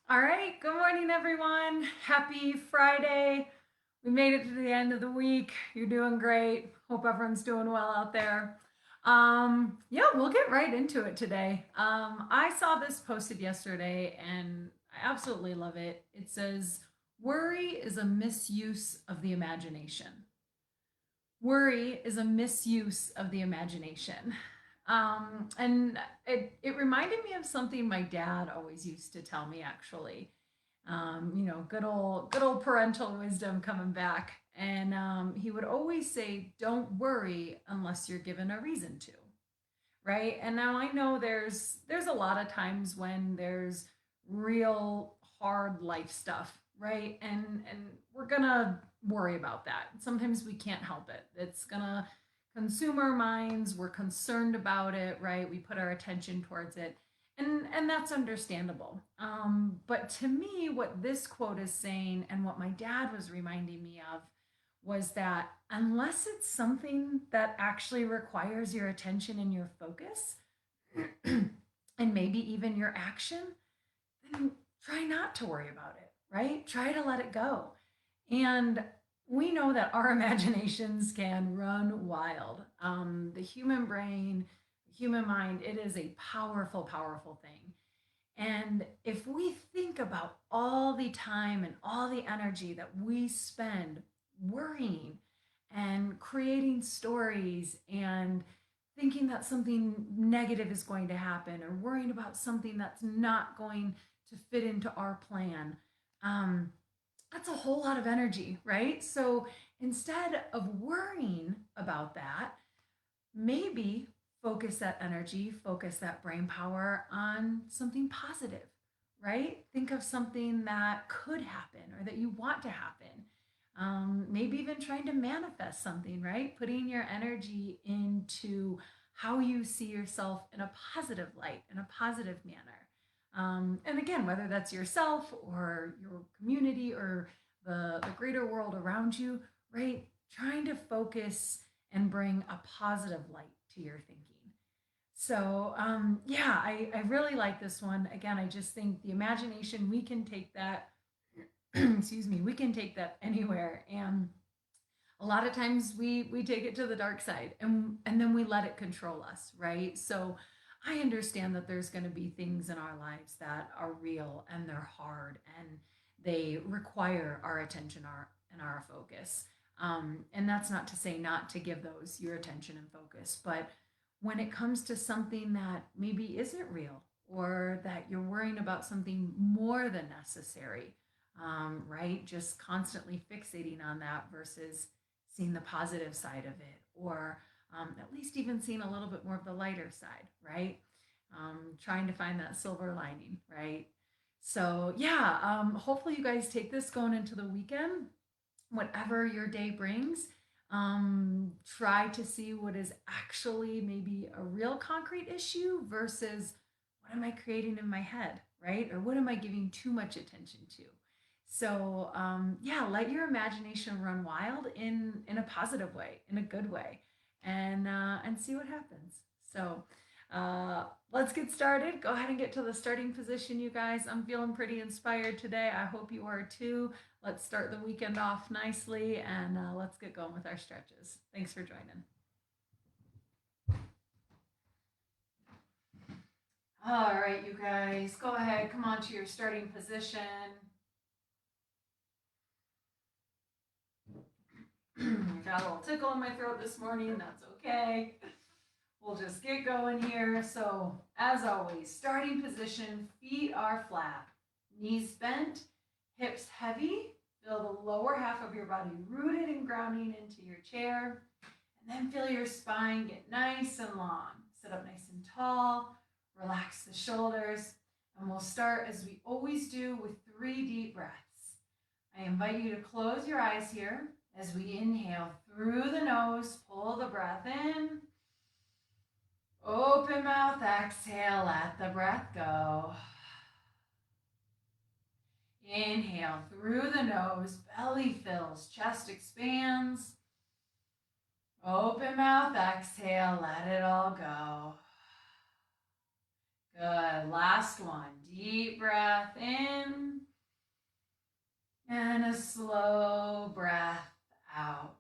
All right, good morning, everyone. Happy Friday. We made it to the end of the week. You're doing great. Hope everyone's doing well out there. Yeah, we'll get right into it today. I saw this posted yesterday and I absolutely love it. It says, worry is a misuse of the imagination. Worry is a misuse of the imagination. And it reminded me of something my dad always used to tell me, actually. Good old parental wisdom coming back. And he would always say, don't worry unless you're given a reason to. Right. And now I know there's a lot of times when there's real hard life stuff, right? And we're gonna worry about that. Sometimes we can't help it. It's gonna consume our minds. We're concerned about it, right? We put our attention towards it. And that's understandable. But to me, what this quote is saying and what my dad was reminding me of was that unless it's something that actually requires your attention and your focus, and maybe even your action, then try not to worry about it, right? Try to let it go. And we know that our imaginations can run wild. The human brain, the human mind, it is a powerful, powerful thing. And if we think about all the time and all the energy that we spend worrying and creating stories and thinking that something negative is going to happen or worrying about something that's not going to fit into our plan, um, that's a whole lot of energy, right? So instead of worrying about that, maybe focus that energy, focus that brain power on something positive, right? Think of something that could happen or that you want to happen. Maybe even trying to manifest something, right? Putting your energy into how you see yourself in a positive light, in a positive manner. And again, whether that's yourself or your community or the greater world around you, right? Trying to focus and bring a positive light to your thinking. So, yeah, I really like this one. Again, I just think the imagination, we can take that, excuse me, we can take that anywhere. And a lot of times we take it to the dark side and then we let it control us, right? So I understand that there's going to be things in our lives that are real and they're hard and they require our attention and our focus. And that's not to say not to give those your attention and focus, but when it comes to something that maybe isn't real or that you're worrying about something more than necessary, right? Just constantly fixating on that versus seeing the positive side of it, or at least even seeing a little bit more of the lighter side, right? Trying to find that silver lining, right? So, yeah, hopefully you guys take this going into the weekend, whatever your day brings. Try to see what is actually maybe a real concrete issue versus what am I creating in my head, right? Or what am I giving too much attention to? So yeah, let your imagination run wild in a positive way, in a good way, and see what happens. So let's get started. Go ahead and get to the starting position, you guys. I'm feeling pretty inspired today. I hope you are too. Let's start the weekend off nicely, and let's get going with our stretches. Thanks for joining. All right, you guys, go ahead. Come on to your starting position. Got a little tickle in my throat this morning. That's okay. We'll just get going here. So, as always, starting position, feet are flat, knees bent, hips heavy. Feel the lower half of your body rooted and grounding into your chair. And then feel your spine get nice and long. Sit up nice and tall. Relax the shoulders. And we'll start as we always do with 3 deep breaths. I invite you to close your eyes here as we inhale through the nose, pull the breath in. Open mouth, exhale, let the breath go. Inhale through the nose, belly fills, chest expands. Open mouth, exhale, let it all go. Good, last one, deep breath in. And a slow breath out.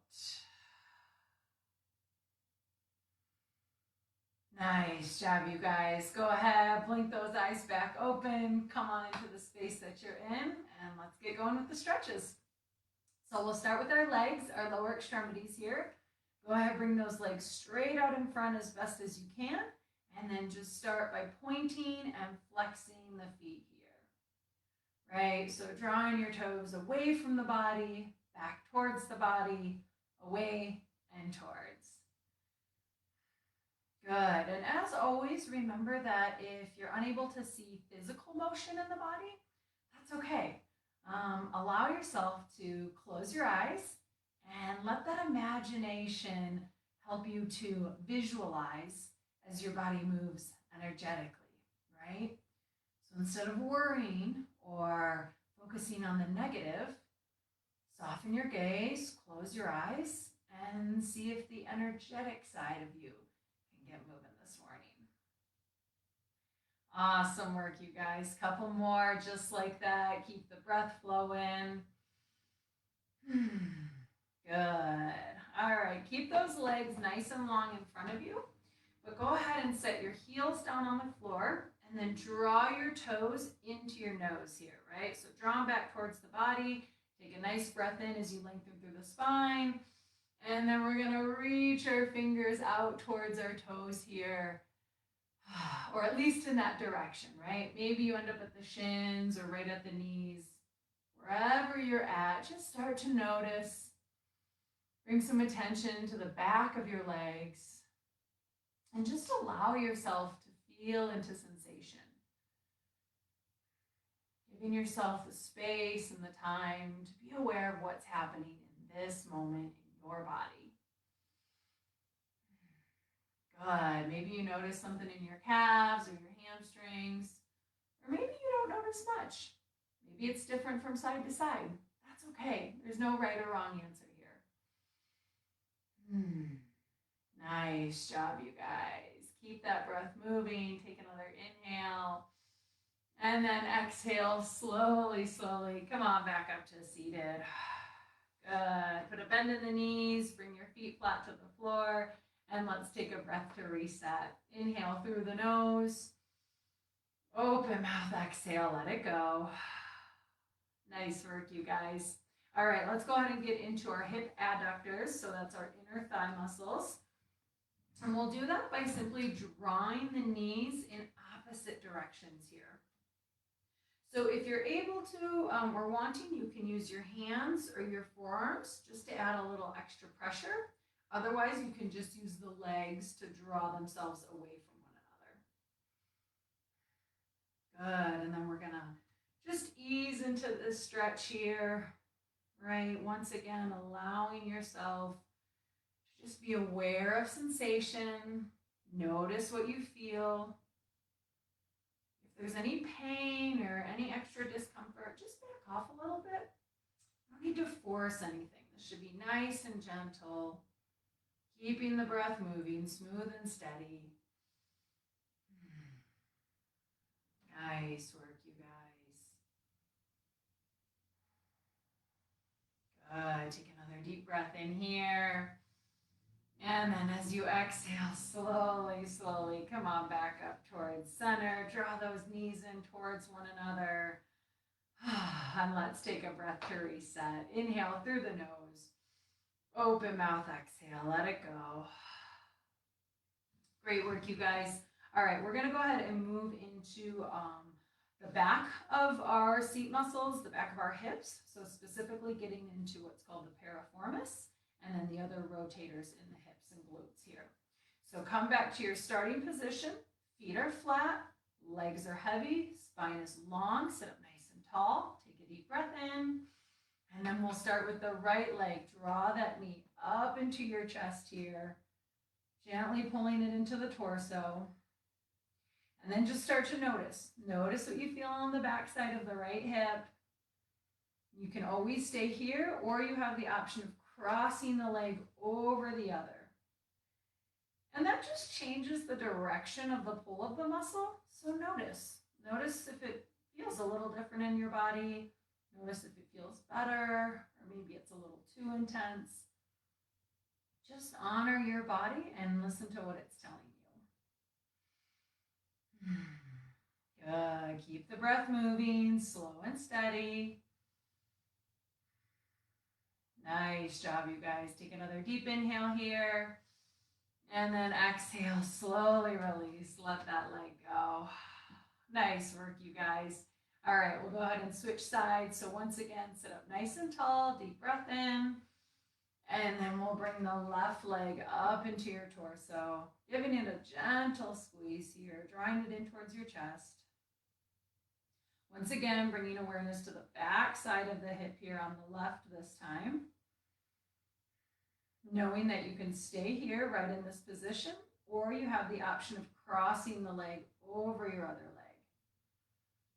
Nice job, you guys. Go ahead, blink those eyes back open. Come on into the space that you're in, and let's get going with the stretches. So we'll start with our legs, our lower extremities here. Go ahead, bring those legs straight out in front as best as you can, and then just start by pointing and flexing the feet here, right? So drawing your toes away from the body, back towards the body, away and towards. Good. And as always, remember that if you're unable to see physical motion in the body, that's okay. Allow yourself to close your eyes and let that imagination help you to visualize as your body moves energetically, right? So instead of worrying or focusing on the negative, soften your gaze, close your eyes, and see if the energetic side of you can get moving this morning. Awesome work, you guys. Couple more just like that. Keep the breath flowing. Good. All right, keep those legs nice and long in front of you, but go ahead and set your heels down on the floor and then draw your toes into your nose here, right? So draw them back towards the body. Take a nice breath in as you lengthen through the spine. And then we're gonna reach our fingers out towards our toes here, or at least in that direction, right? Maybe you end up at the shins or right at the knees. Wherever you're at, just start to notice. Bring some attention to the back of your legs and just allow yourself to feel into sensation. Giving yourself the space and the time to be aware of what's happening in this moment in your body. Good. Maybe you notice something in your calves or your hamstrings, or maybe you don't notice much. Maybe it's different from side to side. That's okay. There's no right or wrong answer here. Nice job, you guys. Keep that breath moving. Take another inhale. And then exhale slowly, slowly. Come on back up to seated. Good. Put a bend in the knees. Bring your feet flat to the floor. And let's take a breath to reset. Inhale through the nose. Open mouth, exhale, let it go. Nice work, you guys. All right, let's go ahead and get into our hip adductors. So that's our inner thigh muscles. And we'll do that by simply drawing the knees in opposite directions here. So if you're able to or wanting, you can use your hands or your forearms just to add a little extra pressure. Otherwise, you can just use the legs to draw themselves away from one another. Good, and then we're gonna just ease into this stretch here, right? Once again, allowing yourself to just be aware of sensation. Notice what you feel. If there's any pain or any extra discomfort, just back off a little bit. You don't need to force anything. This should be nice and gentle. Keeping the breath moving, smooth and steady. Nice work, you guys. Good. Take another deep breath in here. And then as you exhale, slowly, slowly, come on back up towards center. Draw those knees in towards one another. And let's take a breath to reset. Inhale through the nose. Open mouth, exhale, let it go. Great work, you guys. All right, we're gonna go ahead and move into the back of our seat muscles, the back of our hips. So specifically getting into what's called the piriformis, and then the other rotators in the hips and glutes here. So come back to your starting position. Feet are flat, legs are heavy, spine is long, sit up nice and tall. Take a deep breath in. And then we'll start with the right leg. Draw that knee up into your chest here, gently pulling it into the torso. And then just start to notice. Notice what you feel on the back side of the right hip. You can always stay here, or you have the option of crossing the leg over the other. And that just changes the direction of the pull of the muscle. So notice if it feels a little different in your body. Notice if it feels better or maybe it's a little too intense. Just honor your body and listen to what it's telling you. Good. Keep the breath moving, slow and steady. Nice job, you guys. Take another deep inhale here. And then exhale, slowly release. Let that leg go. Nice work, you guys. All right, we'll go ahead and switch sides. So once again, sit up nice and tall, deep breath in. And then we'll bring the left leg up into your torso, giving it a gentle squeeze here, drawing it in towards your chest. Once again, bringing awareness to the back side of the hip here on the left this time. Knowing that you can stay here right in this position, or you have the option of crossing the leg over your other leg.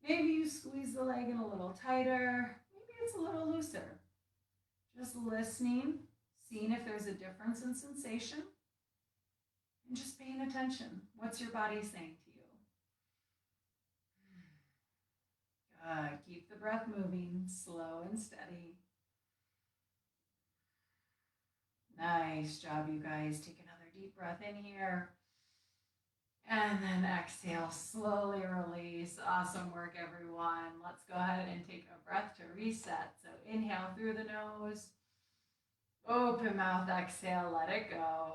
Maybe you squeeze the leg in a little tighter, maybe it's a little looser. Just listening, seeing if there's a difference in sensation, and just paying attention. What's your body saying to you? Good. Keep the breath moving, slow and steady. Nice job, you guys. Take another deep breath in here. And then exhale, slowly release. Awesome work, everyone. Let's go ahead and take a breath to reset. So inhale through the nose. Open mouth, exhale, let it go.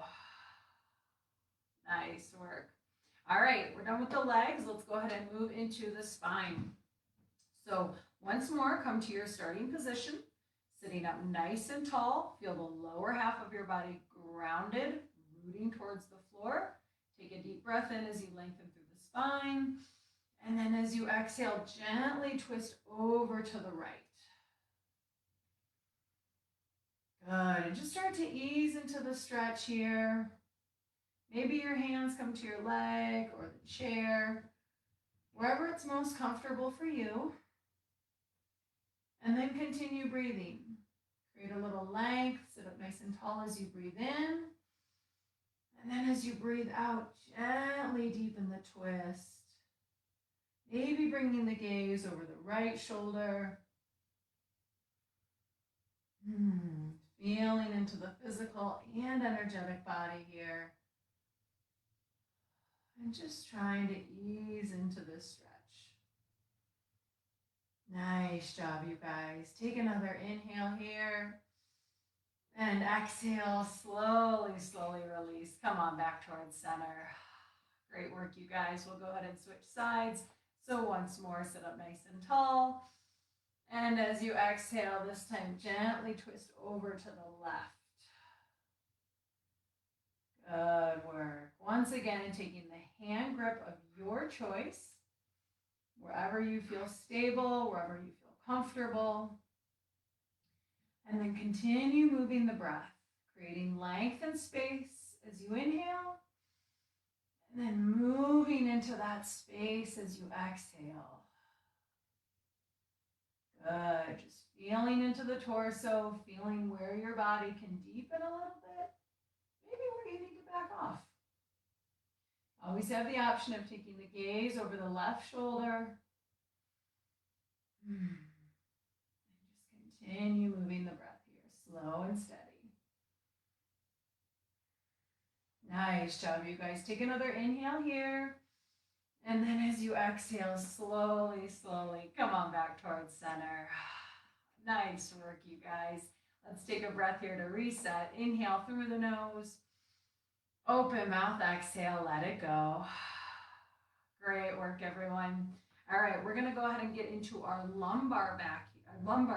Nice work. All right, we're done with the legs. Let's go ahead and move into the spine. So once more, come to your starting position. Sitting up nice and tall, feel the lower half of your body grounded, rooting towards the floor. Take a deep breath in as you lengthen through the spine. And then as you exhale, gently twist over to the right. Good, and just start to ease into the stretch here. Maybe your hands come to your leg or the chair, wherever it's most comfortable for you. And then continue breathing. Create a little length, sit up nice and tall as you breathe in. And then as you breathe out, gently deepen the twist. Maybe bringing the gaze over the right shoulder. Feeling into the physical and energetic body here. And just trying to ease into this stretch. Nice job, you guys. Take another inhale here. And exhale, slowly, slowly release. Come on back towards center. Great work, you guys. We'll go ahead and switch sides. So once more, sit up nice and tall. And as you exhale, this time gently twist over to the left. Good work. Once again, taking the hand grip of your choice. Wherever you feel stable, wherever you feel comfortable. And then continue moving the breath, creating length and space as you inhale. And then moving into that space as you exhale. Good. Just feeling into the torso, feeling where your body can deepen a little bit. Maybe where you need to back off. Always have the option of taking the gaze over the left shoulder. And just continue moving the breath here, slow and steady. Nice job, you guys. Take another inhale here. And then as you exhale, slowly, slowly, come on back towards center. Nice work, you guys. Let's take a breath here to reset. Inhale through the nose. Open mouth, exhale, let it go. Great work, everyone. All right, we're going to go ahead and get into our lumbar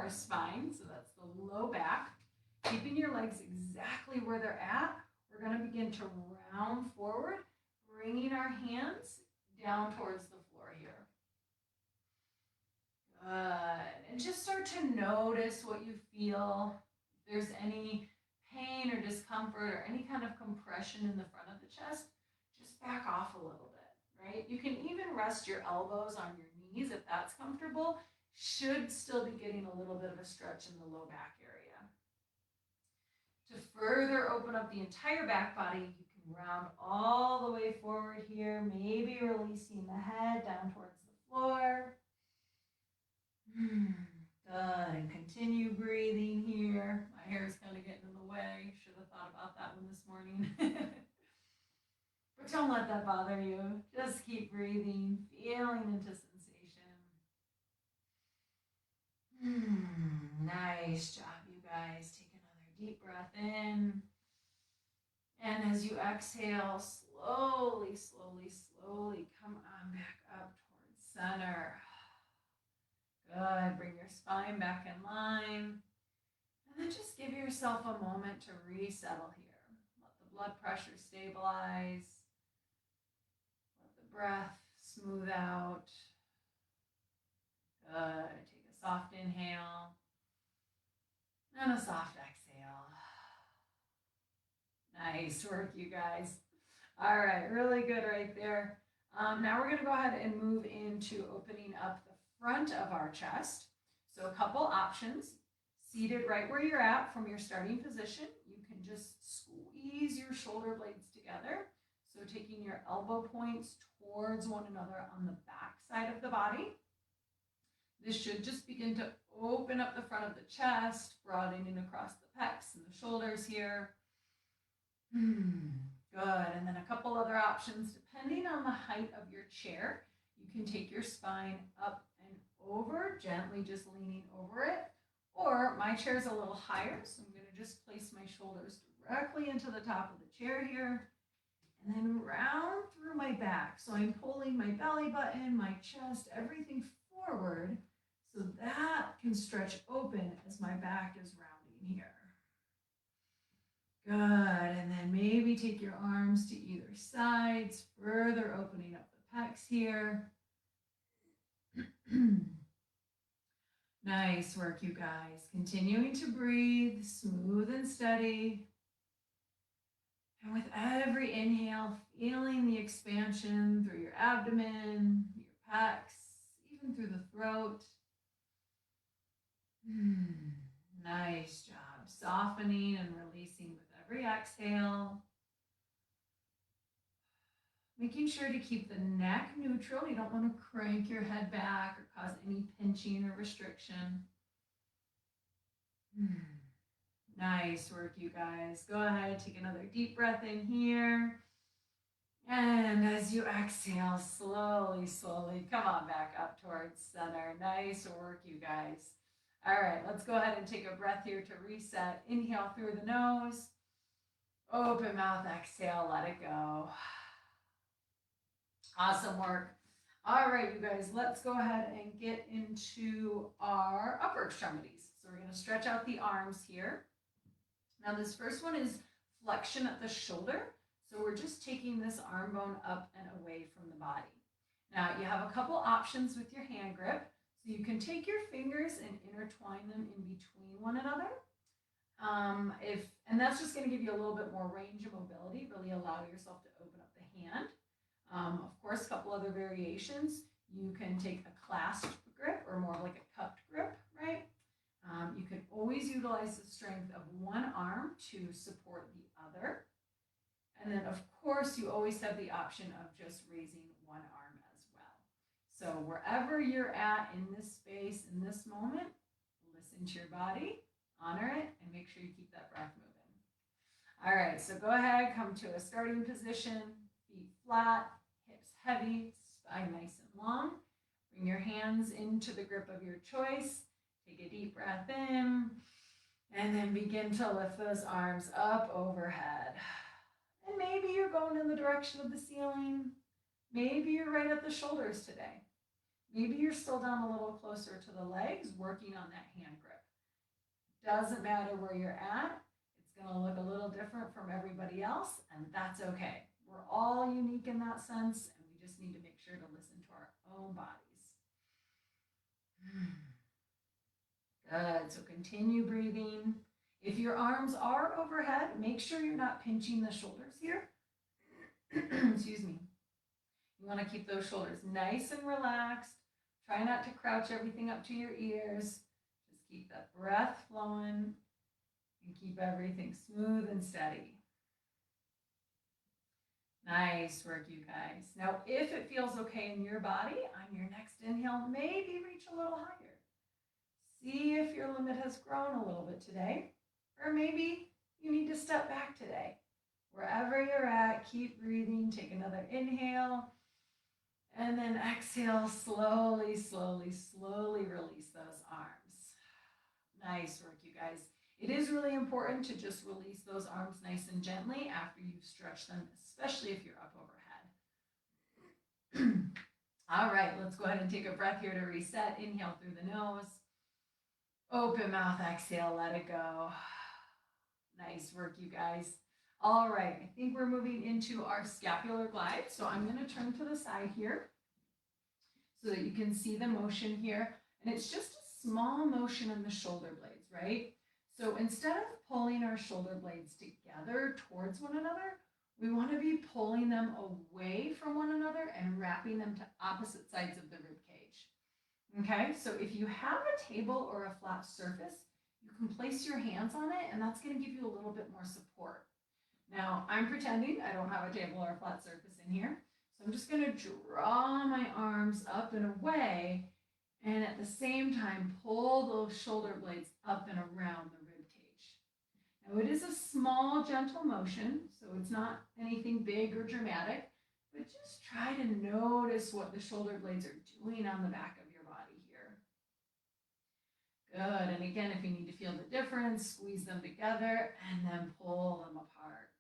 spine. So that's the low back. Keeping your legs exactly where they're at. We're going to begin to round forward, bringing our hands down towards the floor here. Good. And just start to notice what you feel. If there's any pain or discomfort or any kind of compression in the front of the chest, just back off a little bit, right? You can even rest your elbows on your knees if that's comfortable. Should still be getting a little bit of a stretch in the low back area. To further open up the entire back body, you can round all the way forward here, maybe releasing the head down towards the floor. Good. this morning. But don't let that bother you. Just keep breathing, feeling into sensation. Nice job, you guys. Take another deep breath in. And as you exhale, slowly, slowly, slowly come on back up towards center. Good. Bring your spine back in line. And then just give yourself a moment to resettle here. Let the blood pressure stabilize. Let the breath smooth out. Good. Take a soft inhale and a soft exhale. Nice work, you guys. All right, really good right there. Now we're going to go ahead and move into opening up the front of our chest. So a couple options. Seated right where you're at from your starting position, you can just squeeze your shoulder blades together. So taking your elbow points towards one another on the back side of the body. This should just begin to open up the front of the chest, broadening across the pecs and the shoulders here. Good. And then a couple other options, depending on the height of your chair, you can take your spine up and over, gently just leaning over it. Or my chair is a little higher, so I'm going to just place my shoulders directly into the top of the chair here, and then round through my back. So I'm pulling my belly button, my chest, everything forward, so that can stretch open as my back is rounding here. Good, and then maybe take your arms to either sides, further opening up the pecs here. Nice work, you guys. Continuing to breathe, smooth and steady. And with every inhale, feeling the expansion through your abdomen, your pecs, even through the throat. Nice job. Softening and releasing with every exhale. Making sure to keep the neck neutral. You don't want to crank your head back or cause any pinching or restriction. Nice work, you guys. Go ahead, take another deep breath in here. And as you exhale, slowly, slowly come on back up towards center. Nice work, you guys. All right, let's go ahead and take a breath here to reset. Inhale through the nose. Open mouth, exhale, let it go. Awesome work. All right, you guys, let's go ahead and get into our upper extremities. So we're going to stretch out the arms here. Now this first one is flexion at the shoulder. So we're just taking this arm bone up and away from the body. Now you have a couple options with your hand grip. So you can take your fingers and intertwine them in between one another. And that's just going to give you a little bit more range of mobility, really allow yourself to open up the hand. Of course, a couple other variations. You can take a clasped grip or more like a cupped grip, right? You can always utilize the strength of one arm to support the other. And then, of course, you always have the option of just raising one arm as well. So wherever you're at in this space, in this moment, listen to your body, honor it, and make sure you keep that breath moving. All right, so go ahead, come to a starting position, feet flat, hips heavy, spine nice and long. Bring your hands into the grip of your choice. Take a deep breath in, and then begin to lift those arms up overhead. And maybe you're going in the direction of the ceiling. Maybe you're right at the shoulders today. Maybe you're still down a little closer to the legs, working on that hand grip. Doesn't matter where you're at. It's going to look a little different from everybody else, and that's okay. We're all unique in that sense, and we just need to make sure to listen to our own bodies. Good. So continue breathing. If your arms are overhead, make sure you're not pinching the shoulders here. Excuse me. You want to keep those shoulders nice and relaxed. Try not to crouch everything up to your ears. Just keep that breath flowing and keep everything smooth and steady. Nice work, you guys. Now, if it feels okay in your body, on your next inhale, maybe reach a little higher. See if your limit has grown a little bit today, or maybe you need to step back today. Wherever you're at, keep breathing. Take another inhale. And then exhale, slowly, slowly, slowly release those arms. Nice work, you guys. It is really important to just release those arms nice and gently after you've stretched them, especially if you're up overhead. All right, let's go ahead and take a breath here to reset. Inhale through the nose. Open mouth, exhale, let it go. Nice work, you guys. All right, I think we're moving into our scapular glide. So I'm going to turn to the side here so that you can see the motion here. And it's just a small motion in the shoulder blades, right? So instead of pulling our shoulder blades together towards one another, we want to be pulling them away from one another and wrapping them to opposite sides of the rib cage. Okay, so if you have a table or a flat surface, you can place your hands on it, and that's going to give you a little bit more support. Now, I'm pretending I don't have a table or a flat surface in here, so I'm just going to draw my arms up and away, and at the same time, pull those shoulder blades up and around the rib cage. Now, it is a small, gentle motion, so it's not anything big or dramatic, but just try to notice what the shoulder blades are doing on the back of your body here. Good, and again, if you need to feel the difference, squeeze them together and then pull them apart.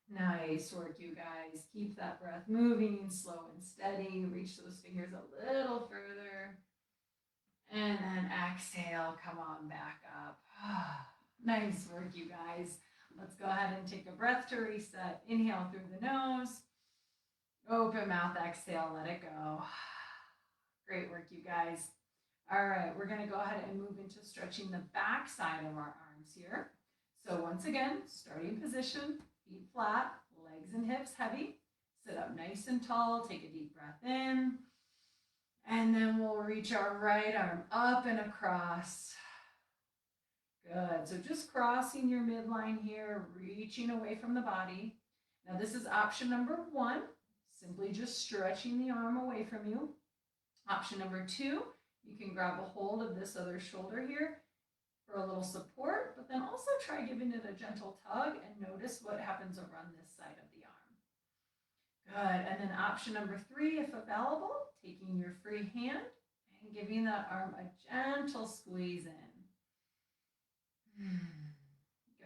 Nice work, you guys. Keep that breath moving, slow and steady. Reach those fingers a little further. And then exhale, come on back up. Nice work, you guys. Let's go ahead and take a breath to reset. Inhale through the nose. Open mouth, exhale, let it go. Great work, you guys. All right, we're going to go ahead and move into stretching the back side of our arms here. So once again, starting position, feet flat, legs and hips heavy. Sit up nice and tall, take a deep breath in. And then we'll reach our right arm up and across. Good, so just crossing your midline here, reaching away from the body. Now this is option number 1, simply just stretching the arm away from you. Option number 2, you can grab a hold of this other shoulder here for a little support, but then also try giving it a gentle tug and notice what happens over on this side of the arm. Good, and then option number 3, if available, taking your free hand and giving that arm a gentle squeeze in.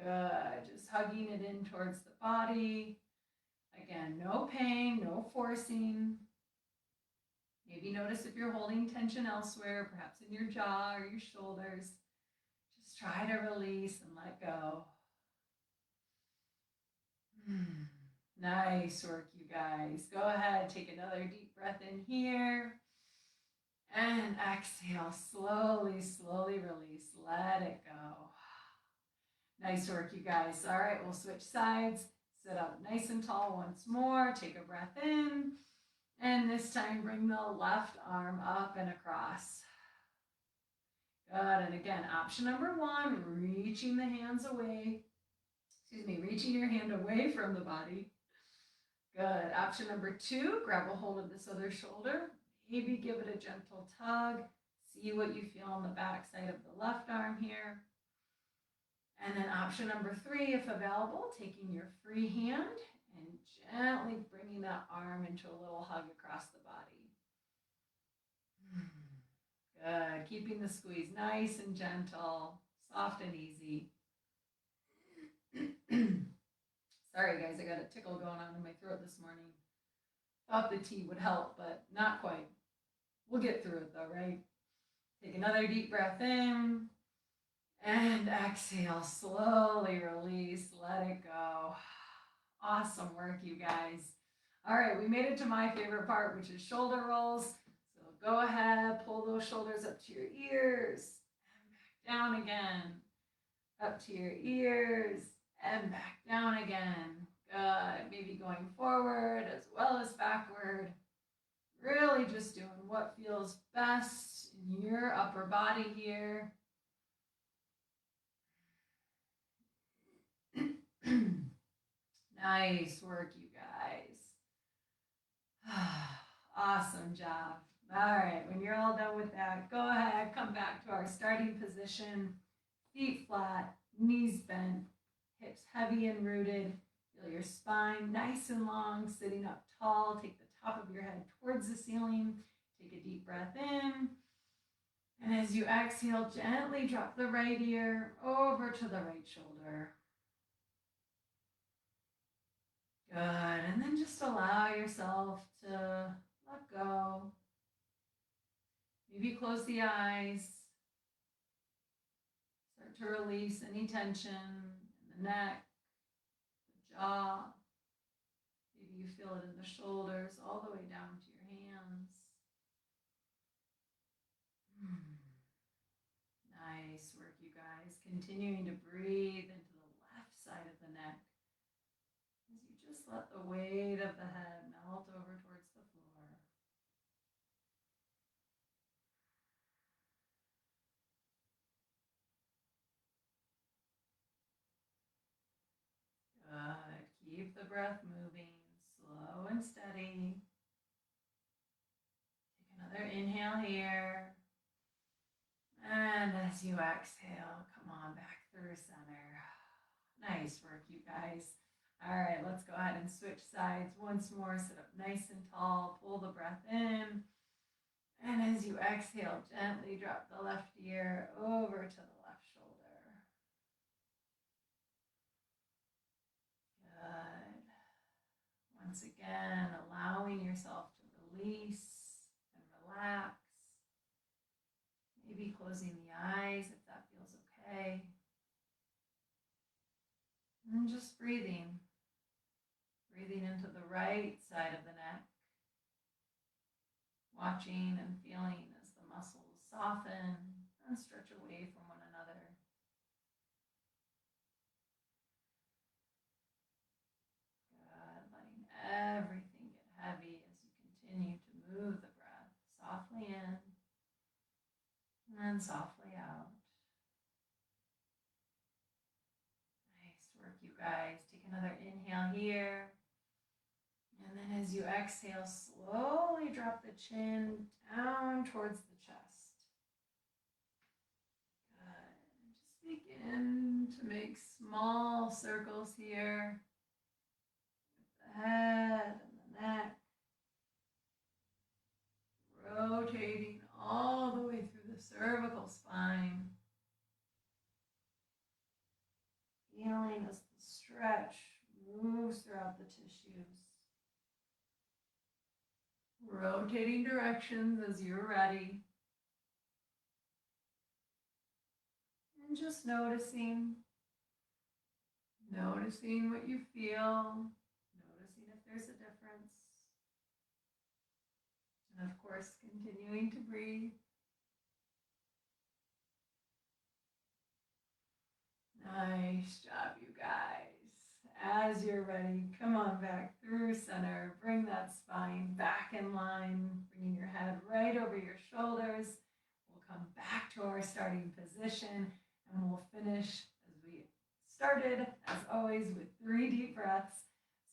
Good, just hugging it in towards the body. Again, no pain, no forcing. Maybe notice if you're holding tension elsewhere, perhaps in your jaw or your shoulders. Just try to release and let go. Nice work, you guys. Go ahead, take another deep breath in here. And exhale, slowly, slowly release. Let it go. Nice work, you guys. All right, we'll switch sides. Sit up nice and tall once more. Take a breath in. And this time, bring the left arm up and across. Good, and again, option number 1, reaching the hands away. Reaching your hand away from the body. Good. Option number 2, grab a hold of this other shoulder. Maybe give it a gentle tug. See what you feel on the back side of the left arm here. And then option number 3, if available, taking your free hand and gently bringing that arm into a little hug across the body. Good. Keeping the squeeze nice and gentle, soft and easy. Sorry, guys, I got a tickle going on in my throat this morning. Thought the tea would help, but not quite. We'll get through it though, right? Take another deep breath in. And exhale, slowly release, let it go. Awesome work, you guys. All right, we made it to my favorite part, which is shoulder rolls. So go ahead, pull those shoulders up to your ears, and back down again. Up to your ears, and back down again. Good, maybe going forward as well as backward. Really just doing what feels best in your upper body here. Nice work, you guys. Awesome job. All right, when you're all done with that, go ahead, come back to our starting position. Feet flat, knees bent, hips heavy and rooted. Feel your spine nice and long, sitting up tall. Take the top of your head towards the ceiling. Take a deep breath in. And as you exhale, gently drop the right ear over to the right shoulder. Good. And then just allow yourself to let go. Maybe close the eyes. Start to release any tension in the neck, the jaw. Maybe you feel it in the shoulders, all the way down to your hands. Nice work, you guys. Continuing to breathe into the left side of the neck as you just let the weight of the head melt over towards the floor. Good. Keep the breath moving, slow and steady. Take another inhale here. And as you exhale, come on back through center. Nice work, you guys. All right, let's go ahead and switch sides once more. Sit up nice and tall. Pull the breath in. And as you exhale, gently drop the left ear over to the left shoulder. Good. Once again, allowing yourself to release and relax. Maybe closing the eyes if that feels okay. And just breathing. Breathing into the right side of the neck. Watching and feeling as the muscles soften and stretch away from one another. Good. Letting everything get heavy as you continue to move the breath softly in and softly out. Nice work, you guys. Take another inhale here. And then as you exhale, slowly drop the chin down towards the chest. Good. Just begin to make small circles here with the head and the neck. Rotating all the way through the cervical spine. Feeling as the stretch moves throughout the tissues. Rotating directions as you're ready. And just noticing what you feel, noticing if there's a difference. And of course, continuing to breathe. Nice job, you guys. As you're ready, come on back through center. Bring that spine back in line, bringing your head right over your shoulders. We'll come back to our starting position, and we'll finish as we started, as always, with 3 deep breaths.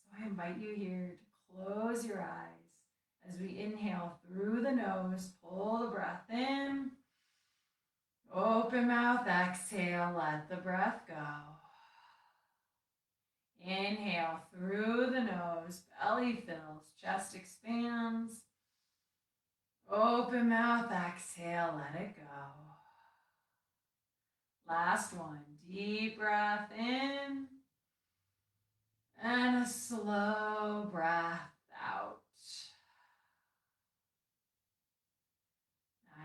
So I invite you here to close your eyes as we inhale through the nose, pull the breath in. Open mouth, exhale, let the breath go. Inhale through the nose, belly fills, chest expands. Open mouth, exhale, let it go. Last one, deep breath in. And a slow breath out.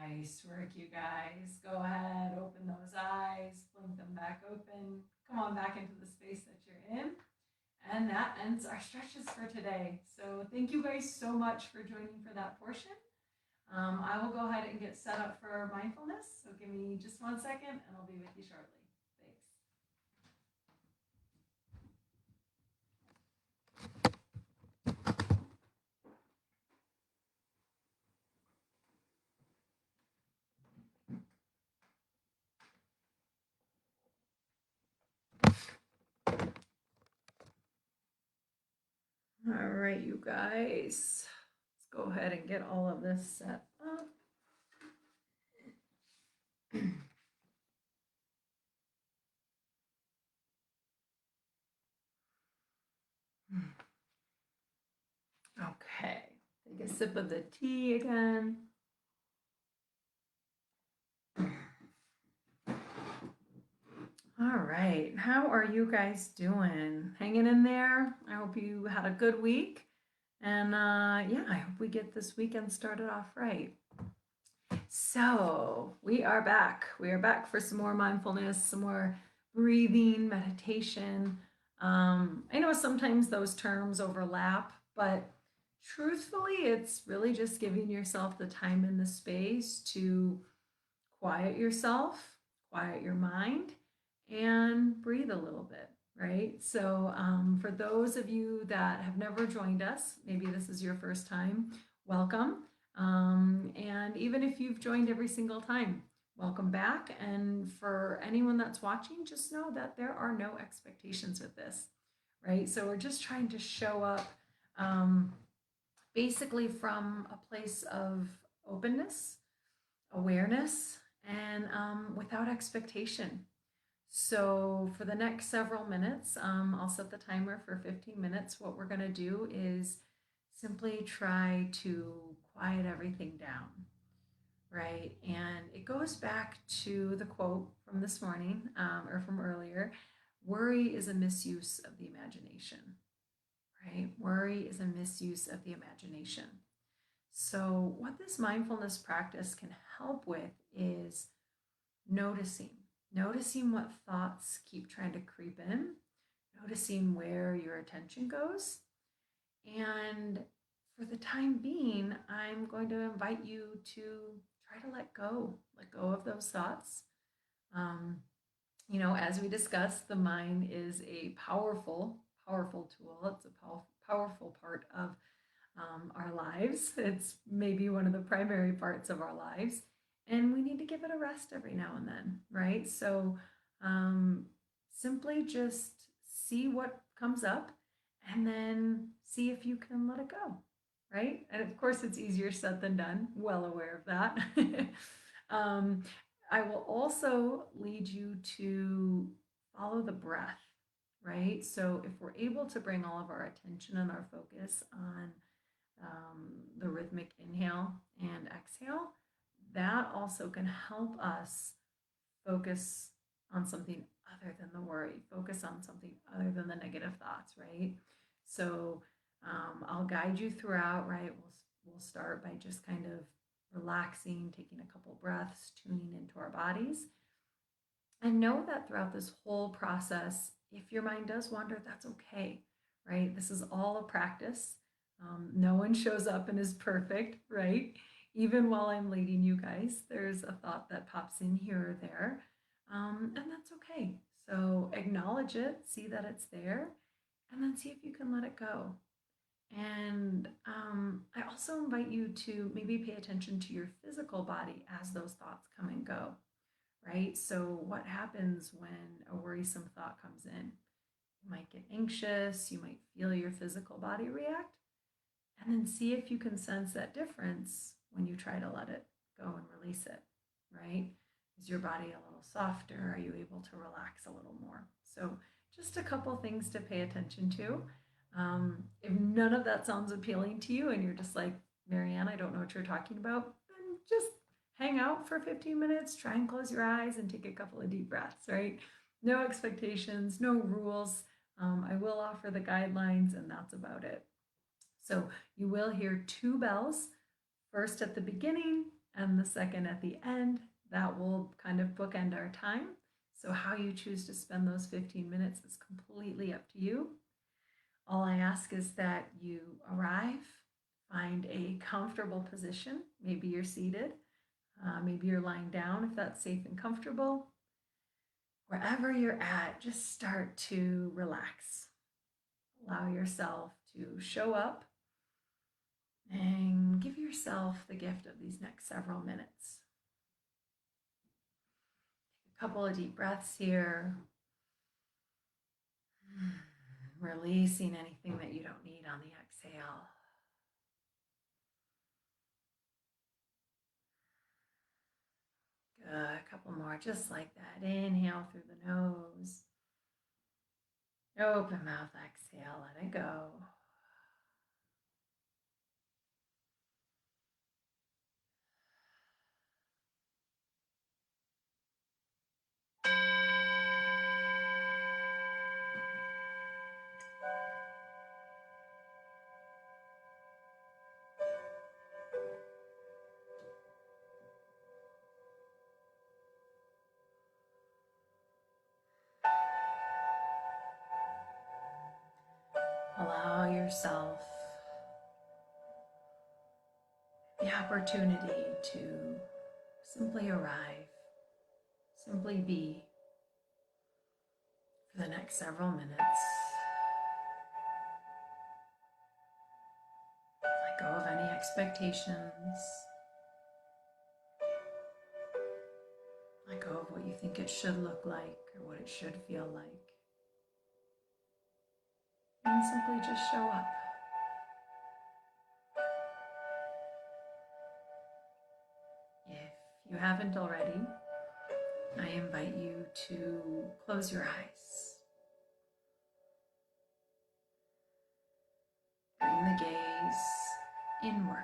Nice work, you guys. Go ahead, open those eyes, blink them back open. Come on back into the space that you're in. And that ends our stretches for today. So thank you guys so much for joining for that portion. I will go ahead and get set up for mindfulness. So give me just 1 second and I'll be with you shortly. Thanks. All right, you guys, let's go ahead and get all of this set up. Take a sip of the tea again. All right. How are you guys doing? Hanging in there? I hope you had a good week. And yeah, I hope we get this weekend started off right. So we are back. We are back for some more mindfulness, some more breathing, meditation. I know sometimes those terms overlap, but truthfully, it's really just giving yourself the time and the space to quiet yourself, quiet your mind, and breathe a little bit, right? So, for those of you that have never joined us, maybe this is your first time, welcome. And even if you've joined every single time, welcome back. And for anyone that's watching, just know that there are no expectations with this, right? So, we're just trying to show up um, basically from a place of openness, awareness, and without expectation. So for the next several minutes, I'll set the timer for 15 minutes. What we're going to do is simply try to quiet everything down, right? And it goes back to the quote from this morning or from earlier. Worry is a misuse of the imagination, right? Worry is a misuse of the imagination. So, what this mindfulness practice can help with is noticing, noticing what thoughts keep trying to creep in, noticing where your attention goes. And for the time being, I'm going to invite you to try to let go of those thoughts. Um, as we discussed, the mind is a powerful, powerful tool. It's a powerful part of our lives. It's maybe one of the primary parts of our lives. And we need to give it a rest every now and then, right? So um, simply just see what comes up and then see if you can let it go, right? And of course, it's easier said than done, well aware of that. um, I will also lead you to follow the breath, right? So if we're able to bring all of our attention and our focus on the rhythmic inhale and exhale, that also can help us focus on something other than the worry, focus on something other than the negative thoughts, right? So I'll guide you throughout, right? We'll start by just kind of relaxing, taking a couple breaths, tuning into our bodies. And know that throughout this whole process, if your mind does wander, that's okay, right? This is all a practice. No one shows up and is perfect, right? Even while I'm leading you guys, there's a thought that pops in here or there, and that's okay. So acknowledge it, see that it's there, and then see if you can let it go. And I also invite you to maybe pay attention to your physical body as those thoughts come and go, right? So, what happens when a worrisome thought comes in? You might get anxious, you might feel your physical body react, and then see if you can sense that difference when you try to let it go and release it, right? Is your body a little softer? Are you able to relax a little more? So, just a couple things to pay attention to. If none of that sounds appealing to you and you're just like, Marianne, I don't know what you're talking about, then just hang out for 15 minutes, try and close your eyes and take a couple of deep breaths, right? No expectations, no rules. I will offer the guidelines, and that's about it. So you will hear two bells, first at the beginning and the second at the end. That will kind of bookend our time. So, how you choose to spend those 15 minutes is completely up to you. All I ask is that you arrive, find a comfortable position. Maybe you're seated, maybe you're lying down if that's safe and comfortable. Wherever you're at, just start to relax. Allow yourself to show up and give yourself the gift of these next several minutes. Take a couple of deep breaths here, releasing anything that you don't need on the exhale. Good, a couple more just like that. Inhale through the nose. Open mouth, exhale, let it go. allow yourself the opportunity to simply arrive, simply be for the next several minutes. Let go of any expectations. Let go of what you think it should look like or what it should feel like. And simply just show up. If you haven't already, I invite you to close your eyes. Bring the gaze inward.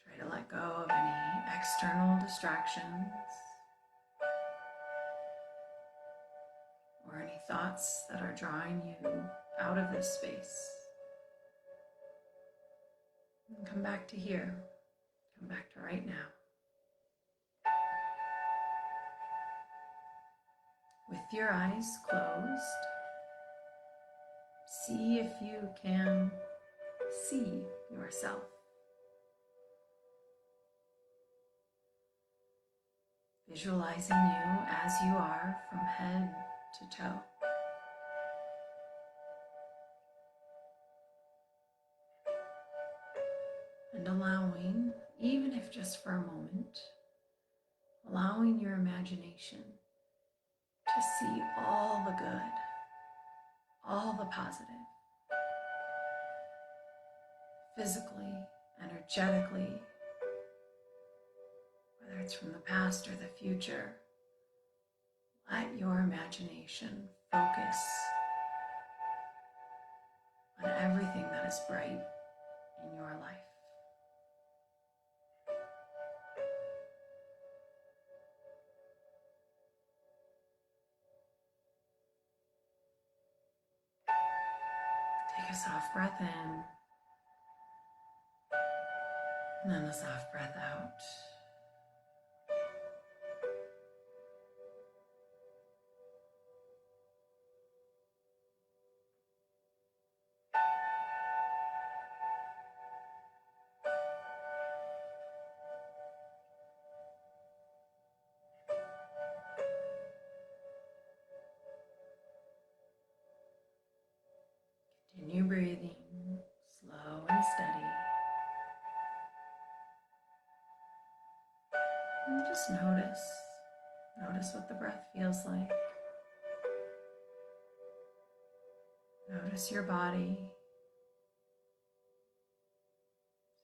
Try to let go of any external distractions or any thoughts that are drawing you out of this space. And come back to here. Come back to right now. With your eyes closed, see if you can see yourself. Visualizing you as you are from head to toe. And allowing, even if just for a moment, allowing your imagination to see all the good, all the positive, physically, energetically, whether it's from the past or the future. Let your imagination focus on everything that is bright in your life. Take a soft breath in, and then a soft breath out. Continue breathing, slow and steady. And just notice. Notice what the breath feels like. Notice your body.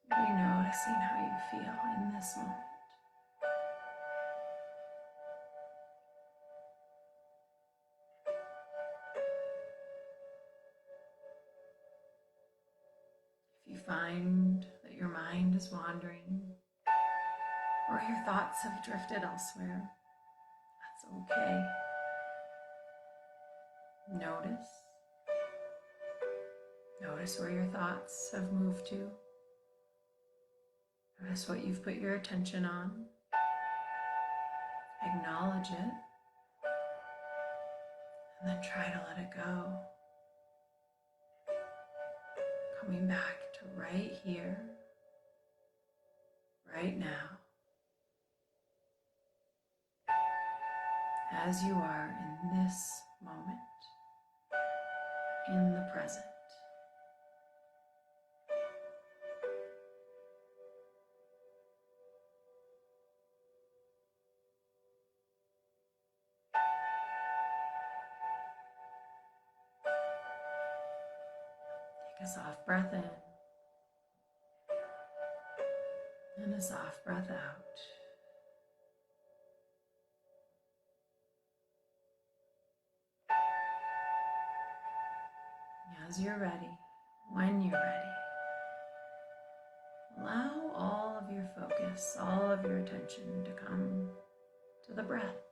Simply noticing how you feel in this moment. If you find that your mind is wandering or your thoughts have drifted elsewhere, that's okay. Notice. Notice where your thoughts have moved to. Notice what you've put your attention on. Acknowledge it. And then try to let it go. Coming back to right here, right now, as you are in this moment, in the present. Take a soft breath in and a soft breath out. As you're ready, when you're ready, allow all of your focus, all of your attention to come to the breath.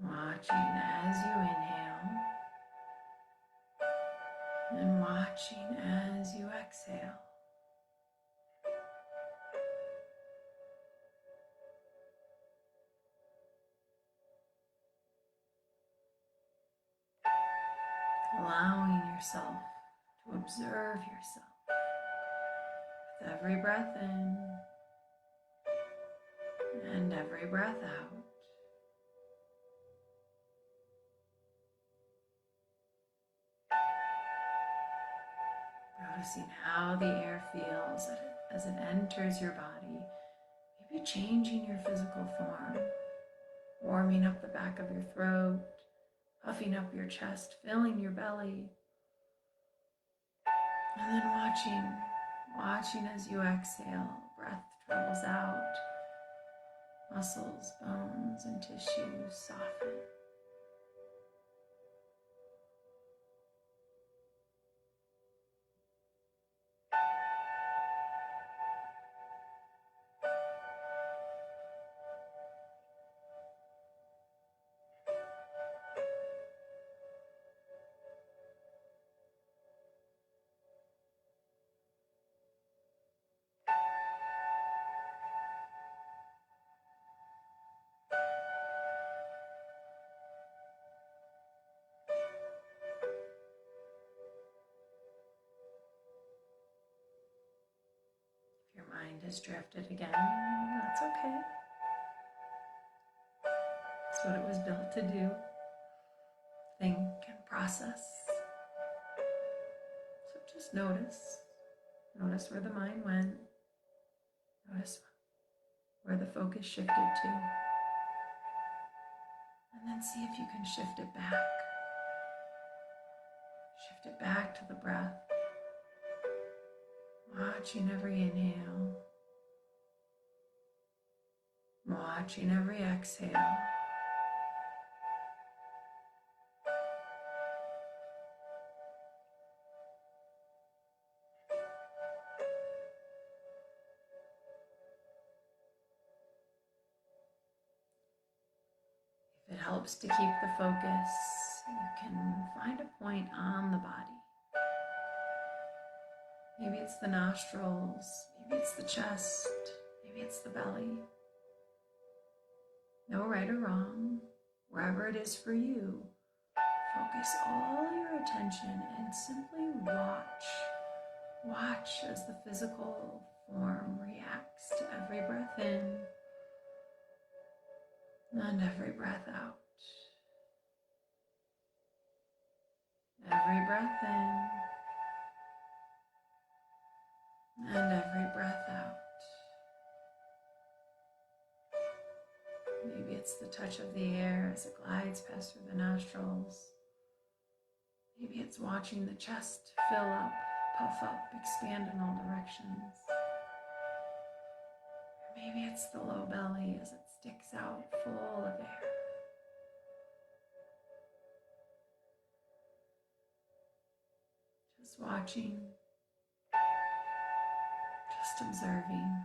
Watching as you inhale and watching watching as you exhale. Allowing yourself to observe yourself with every breath in and every breath out. Noticing how the air feels as it enters your body, maybe changing your physical form, warming up the back of your throat, puffing up your chest, filling your belly, and then watching as you exhale, breath travels out, muscles, bones, and tissues soften. If your mind has drifted again, that's okay. That's what it was built to do. Think and process. So just notice. Notice where the mind went. Notice where the focus shifted to. And then see if you can shift it back. Shift it back to the breath. Watching every inhale. Watching every exhale. If it helps to keep the focus, you can find a point on the body. Maybe it's the nostrils, maybe it's the chest, maybe it's the belly. No right or wrong, wherever it is for you, focus all your attention and simply watch. Watch as the physical form reacts to every breath in and every breath out. Every breath in and every breath out. Maybe it's the touch of the air as it glides past through the nostrils. Maybe it's watching the chest fill up, puff up, expand in all directions. Or maybe it's the low belly as it sticks out full of air. Just watching, just observing.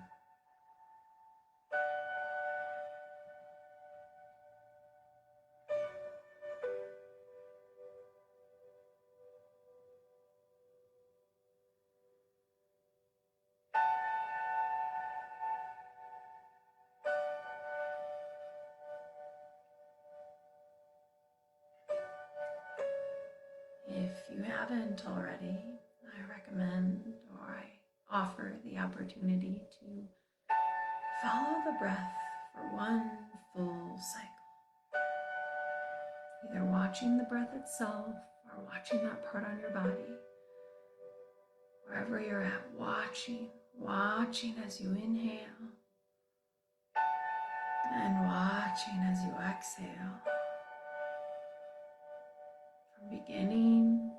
If you haven't already, I recommend or I offer the opportunity to follow the breath for one full cycle. Either watching the breath itself or watching that part on your body. Wherever you're at, watching as you inhale and watching as you exhale. From beginning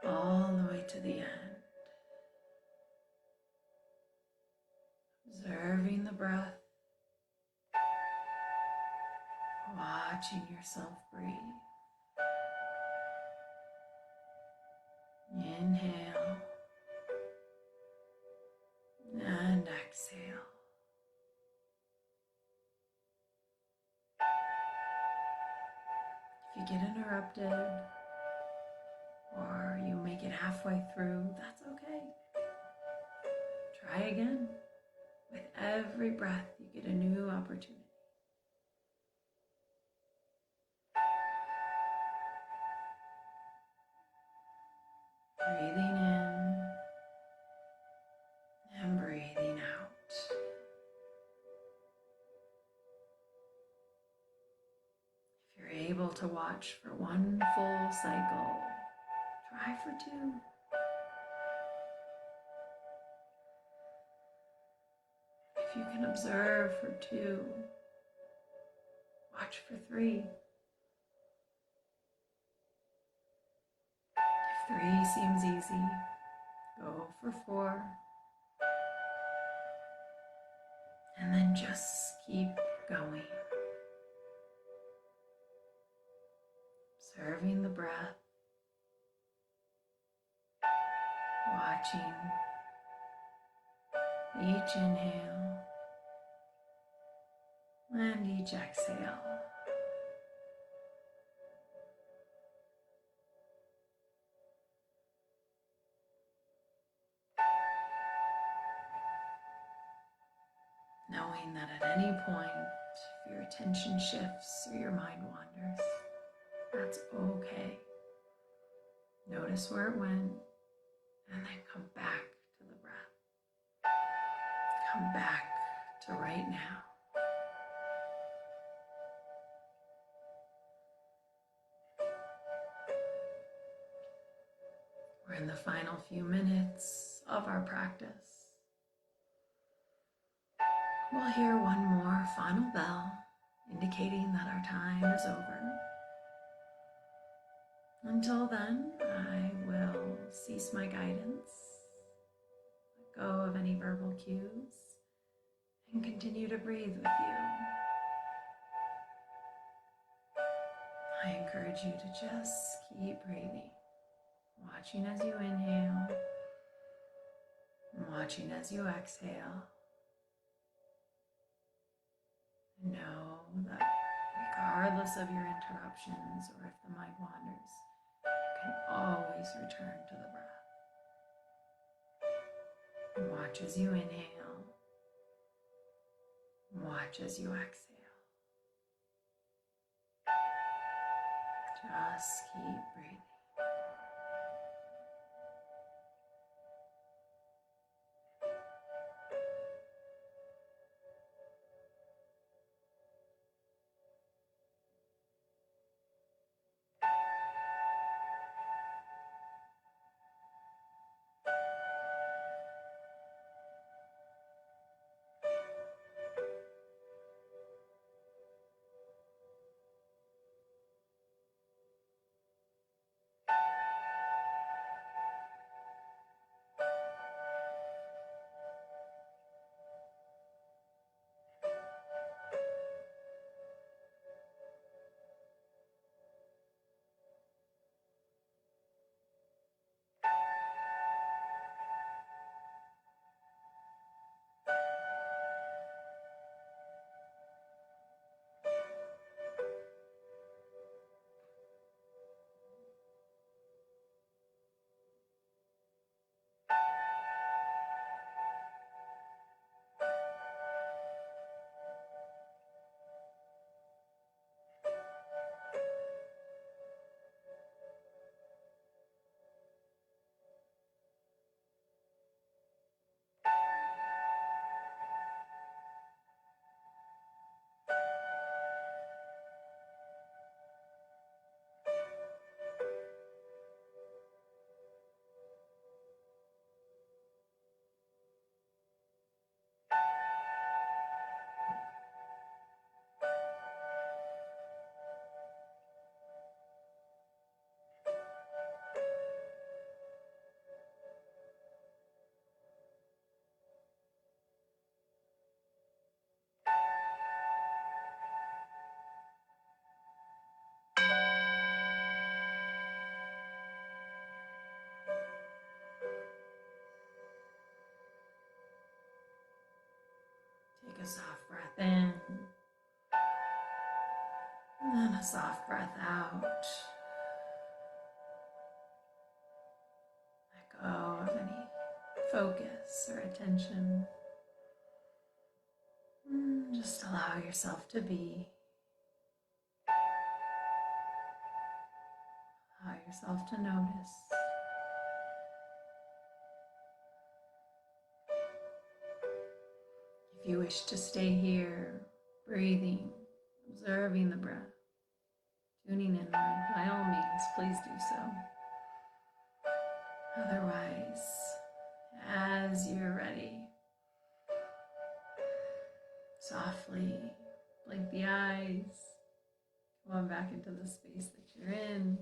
all the way to the end. Observing the breath, watching yourself breathe. Inhale and exhale. If you get interrupted, or you make it halfway through, that's okay. Try again. With every breath, you get a new opportunity. Breathing in and breathing out. If you're able to watch for one full cycle, try for two. If you can observe for two, watch for three. If three seems easy, go for four. And then just keep going. Observing the breath, watching each inhale and each exhale. Knowing that at any point, if your attention shifts or your mind wanders, that's okay. Notice where it went and then come back to the breath. Come back to right now. We're in the final few minutes of our practice. We'll hear one more final bell indicating that our time is over. Until then, I will cease my guidance, let go of any verbal cues, and continue to breathe with you. I encourage you to just keep breathing, watching as you inhale, and watching as you exhale. Know that regardless of your interruptions or if the mind wanders, you can always return to the breath. And watch as you inhale. Watch as you exhale. Just keep breathing. Take a soft breath in, and then a soft breath out. focus or attention. Just allow yourself to be. Allow yourself to notice. If you wish to stay here, breathing, observing the breath, tuning in, by all means, please do so. Otherwise, as you're ready, softly blink the eyes, come on back into the space that you're in.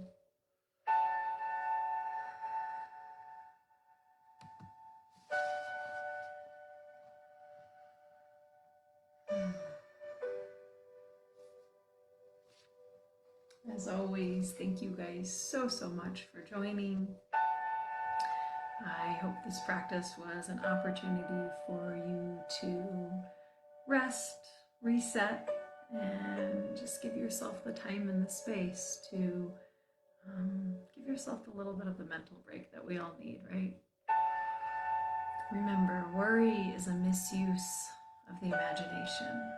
As always, thank you guys so much for joining. I hope this practice was an opportunity for you to rest, reset, and just give yourself the time and the space to give yourself a little bit of the mental break that we all need, right? Remember, worry is a misuse of the imagination.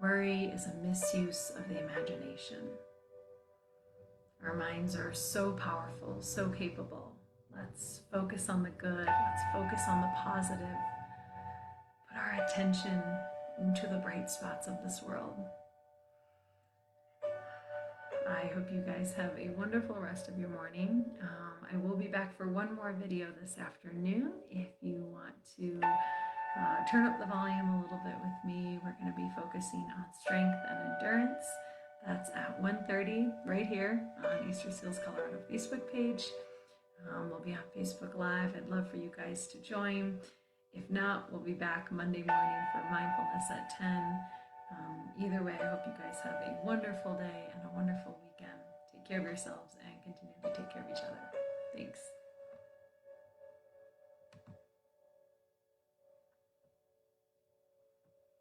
Worry is a misuse of the imagination. Our minds are so powerful, so capable. Let's focus on the good. Let's focus on the positive. Put our attention into the bright spots of this world. I hope you guys have a wonderful rest of your morning. I will be back for one more video this afternoon. If you want to turn up the volume a little bit with me, we're going to be focusing on strength and endurance. That's at 1:30 right here on Easter Seals Colorado Facebook page. We'll be on Facebook Live. I'd love for you guys to join. If not, we'll be back Monday morning for mindfulness at 10. Either way, I hope you guys have a wonderful day and a wonderful weekend. Take care of yourselves and continue to take care of each other. Thanks.